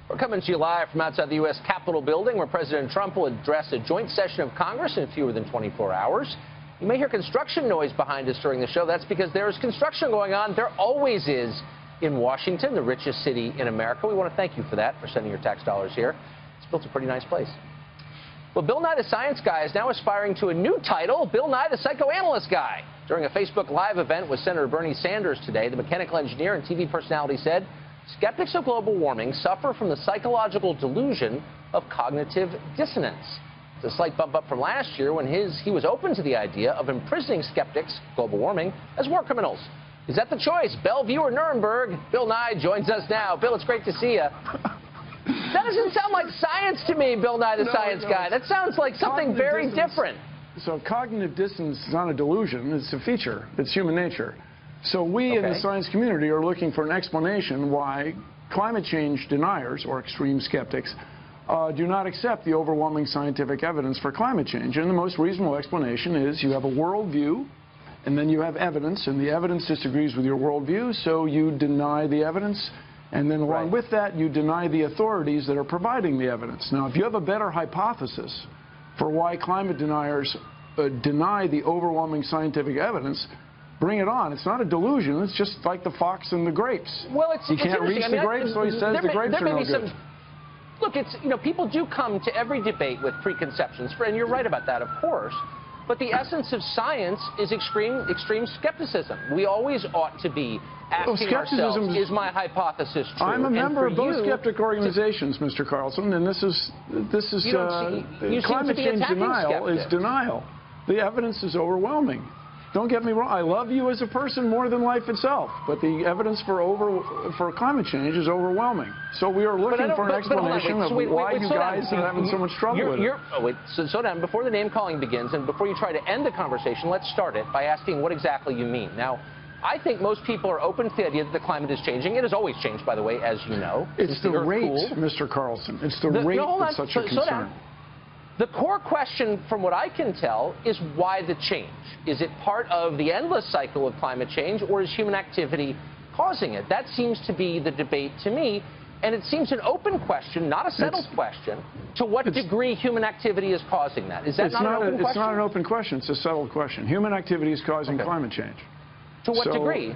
We're coming to you live from outside the U.S. Capitol building, where President Trump will address a joint session of Congress in fewer than 24 hours. You may hear construction noise behind us during the show. That's because there is construction going on. There always is in Washington, the richest city in America. We want to thank you for that, for sending your tax dollars here. It's built a pretty nice place. Well, Bill Nye the Science Guy is now aspiring to a new title, Bill Nye the Psychoanalyst Guy. During a Facebook Live event with Senator Bernie Sanders today, the mechanical engineer and TV personality said, skeptics of global warming suffer from the psychological delusion of cognitive dissonance. It's a slight bump up from last year when he was open to the idea of imprisoning skeptics, global warming, as war criminals. Is that the choice? Bellevue or Nuremberg? Bill Nye joins us now. Bill, it's great to see you. That doesn't sound like science to me, Bill Nye the Science Guy. That sounds like something very different. So cognitive dissonance is not a delusion. It's a feature. It's human nature. So we in the science community are looking for an explanation why climate change deniers, or extreme skeptics, do not accept the overwhelming scientific evidence for climate change. And the most reasonable explanation is you have a worldview, and then you have evidence, and the evidence disagrees with your worldview, so you deny the evidence. And then along with that, you deny the authorities that are providing the evidence. Now, if you have a better hypothesis for why climate deniers deny the overwhelming scientific evidence, bring it on. It's not a delusion. It's just like the fox and the grapes. Well, he can't reach the grapes, so he says the grapes are no good. Look, people do come to every debate with preconceptions, and you're right about that, of course. But the essence of science is extreme skepticism. We always ought to be asking ourselves, is my hypothesis true? I'm a member of both skeptic organizations, Mr. Carlson, and this is climate change denial is denial. The evidence is overwhelming. Don't get me wrong. I love you as a person more than life itself, but the evidence for climate change is overwhelming. So we are looking for an explanation of why you guys are having so much trouble with it. So slow down. Before the name calling begins, and before you try to end the conversation, let's start it by asking what exactly you mean. Now, I think most people are open to the idea that the climate is changing. It has always changed, by the way, as you know. It's the rate, Mr. Carlson. It's the rate that's such a concern. The core question, from what I can tell, is why the change? Is it part of the endless cycle of climate change, or is human activity causing it? That seems to be the debate to me, and it seems an open question, not a settled question, to what degree human activity is causing that. Is that not an open question? It's not an open question. It's a settled question. Human activity is causing climate change. To what degree?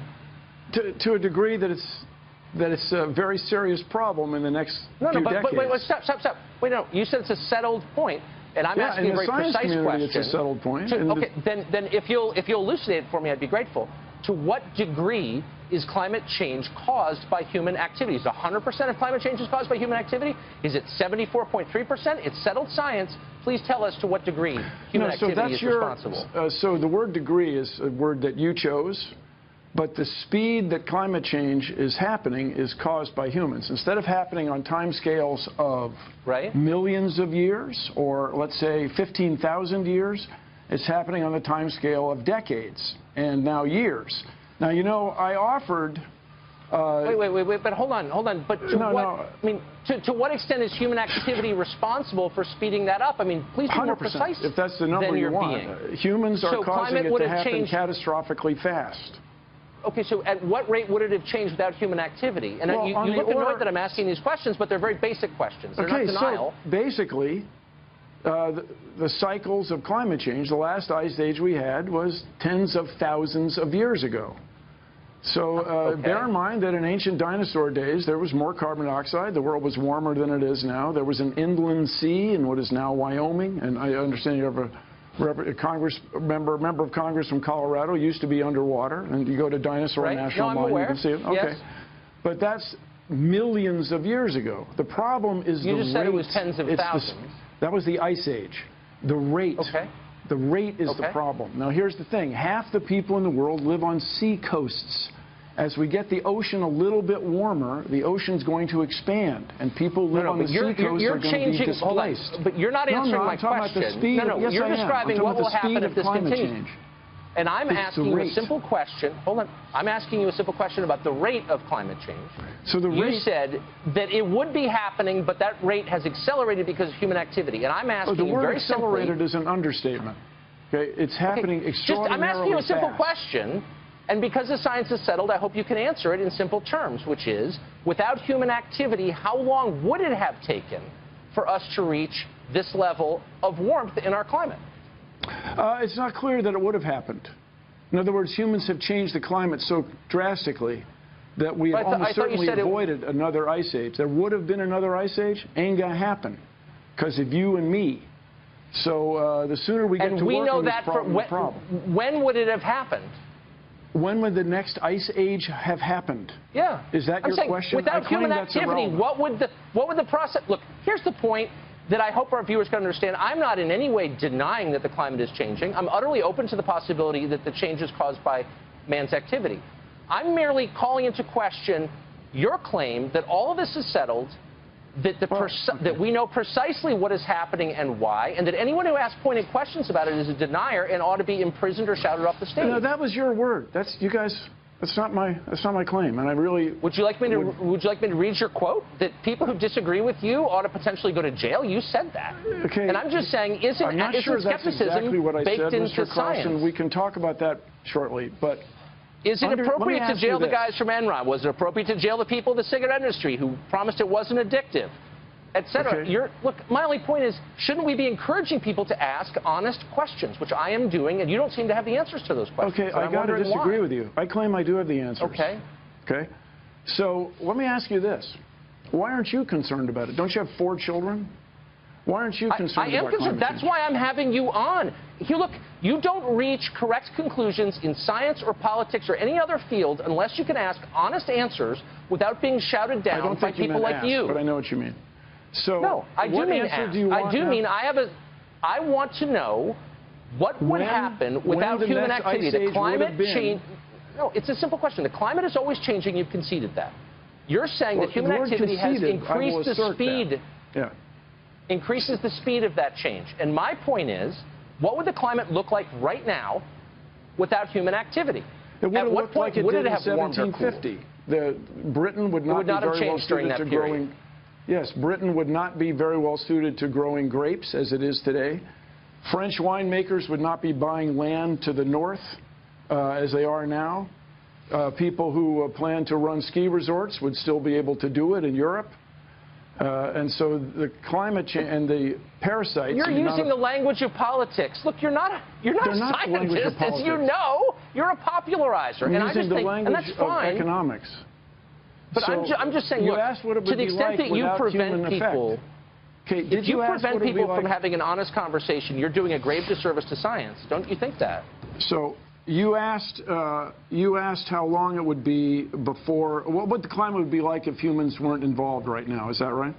To a degree that it's a very serious problem in the next few decades. Wait, stop. Wait, no, you said it's a settled point, and I'm asking a very precise question. It's a settled point. Then if you'll elucidate it for me, I'd be grateful. To what degree is climate change caused by human activity? Is 100% of climate change is caused by human activity? Is it 74.3%? It's settled science. Please tell us to what degree human activity is responsible. So the word degree is a word that you chose. But the speed that climate change is happening is caused by humans. Instead of happening on timescales of millions of years, or let's say 15,000 years, it's happening on the timescale of decades and now years. Now, you know, I offered... Wait, but hold on. But to what extent is human activity responsible for speeding that up? I mean, please be more precise. If that's the number you want. Humans are causing it to happen catastrophically fast. Okay, so at what rate would it have changed without human activity? And you look annoyed that I'm asking these questions, but they're very basic questions. They're not denial. So basically, the cycles of climate change, the last ice age we had was tens of thousands of years ago. So bear in mind that in ancient dinosaur days, there was more carbon dioxide. The world was warmer than it is now. There was an inland sea in what is now Wyoming. And I understand you have a member of Congress from Colorado, used to be underwater, and you go to Dinosaur National Mine, you can see it. Okay. But that's millions of years ago. The problem is the rate. You just said it was tens of thousands. That was the ice age. The rate. The rate is the problem. Now, here's the thing. Half the people in the world live on sea coasts. As we get the ocean a little bit warmer, the ocean's going to expand, and people live on the sea coast are going to be displaced. But you're not answering my question. You're describing what will happen if this continues. And I'm asking you a simple question. Hold on. I'm asking you a simple question about the rate of climate change. So you said that it would be happening, but that rate has accelerated because of human activity. And I'm asking you very simply. The word accelerated is an understatement. Okay, it's happening extraordinarily fast. I'm asking you a simple question. And because the science is settled, I hope you can answer it in simple terms, which is, without human activity, how long would it have taken for us to reach this level of warmth in our climate? It's not clear that it would have happened. In other words, humans have changed the climate so drastically that we have almost certainly avoided another ice age. There would have been another ice age. Ain't going to happen because of you and me. So the sooner we get to work on this problem, the problem. When would it have happened? When would the next ice age have happened? Yeah. Is that your question? Without human activity, what would the process... Look, here's the point that I hope our viewers can understand. I'm not in any way denying that the climate is changing. I'm utterly open to the possibility that the change is caused by man's activity. I'm merely calling into question your claim that all of this is settled, that that we know precisely what is happening and why, and that anyone who asks pointed questions about it is a denier and ought to be imprisoned or shouted off the stage. No, that was your word. That's you guys. That's not my claim, and I really. Would you like me to read your quote that people who disagree with you ought to potentially go to jail? You said that. Okay. And I'm just saying, I'm not sure that's exactly what I said, Mr. Carlson. Science? We can talk about that shortly, but. Is it appropriate to jail the guys from Enron? Was it appropriate to jail the people in the cigarette industry who promised it wasn't addictive, et cetera? Okay. Look, my only point is, shouldn't we be encouraging people to ask honest questions, which I am doing, and you don't seem to have the answers to those questions. Okay, I got to disagree with you. I claim I do have the answers. Okay. Okay. So let me ask you this. Why aren't you concerned about it? Don't you have 4 children? Why aren't you concerned about climate change? That's why I'm having you on. Look, you don't reach correct conclusions in science or politics or any other field unless you can ask honest answers without being shouted down by people like you. But I know what you mean. So no, I do mean ask. I want to know what would happen without human activity. The climate change. No, it's a simple question. The climate is always changing. You've conceded that. You're saying that human activity has increased the speed. Yeah. Increases the speed of that change. And my point is, what would the climate look like right now without human activity? At what point would it have warmed or cooled? Britain would not be very well suited to growing. Yes, Britain would not be very well suited to growing grapes as it is today. French winemakers would not be buying land to the north as they are now. People who plan to run ski resorts would still be able to do it in Europe. And so the climate change and the parasites. You're using the language of politics. Look, you're not a scientist, as you know. You're a popularizer, and I just think, and that's fine. Economics. But so I'm just saying, you look, asked what it would to the extent that you prevent people, if you prevent people from having an honest conversation, you're doing a grave disservice to science. Don't you think that? So you asked how long it would be before, what the climate would be like if humans weren't involved right now. Is that right?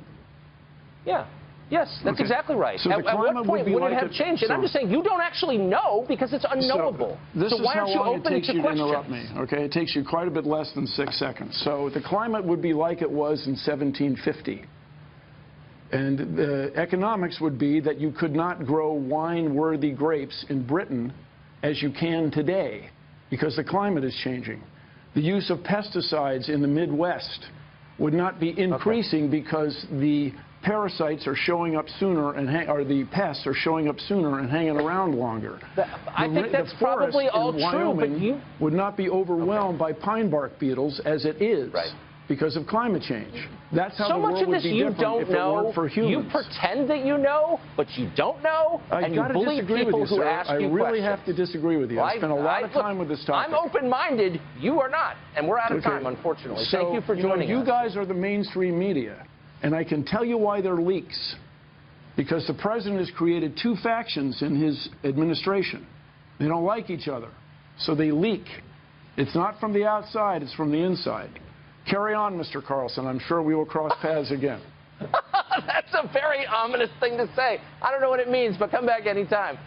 Yeah. Yes, that's exactly right. So at what point would it have changed? And I'm just saying, you don't actually know because it's unknowable. So why aren't you open to questions? This is how long it takes you to interrupt me, okay? It takes you quite a bit less than 6 seconds. So the climate would be like it was in 1750. And economics would be that you could not grow wine-worthy grapes in Britain as you can today because the climate is changing. The use of pesticides in the Midwest would not be increasing because the parasites are showing up sooner or the pests are showing up sooner and hanging around longer. I think that's probably all true, but you would not be overwhelmed by pine bark beetles as it is because of climate change. That's how the world would be different if it weren't for humans. You pretend that you know, but you don't know, and you bully people who ask you questions. I really have to disagree with you. I spent a lot of time with this topic. I'm open-minded. You are not, and we're out of time, unfortunately. Thank you for joining us. You guys are the mainstream media. And I can tell you why they're leaks. Because the president has created 2 factions in his administration. They don't like each other. So they leak. It's not from the outside, it's from the inside. Carry on, Mr. Carlson. I'm sure we will cross paths again. That's a very ominous thing to say. I don't know what it means, but come back anytime.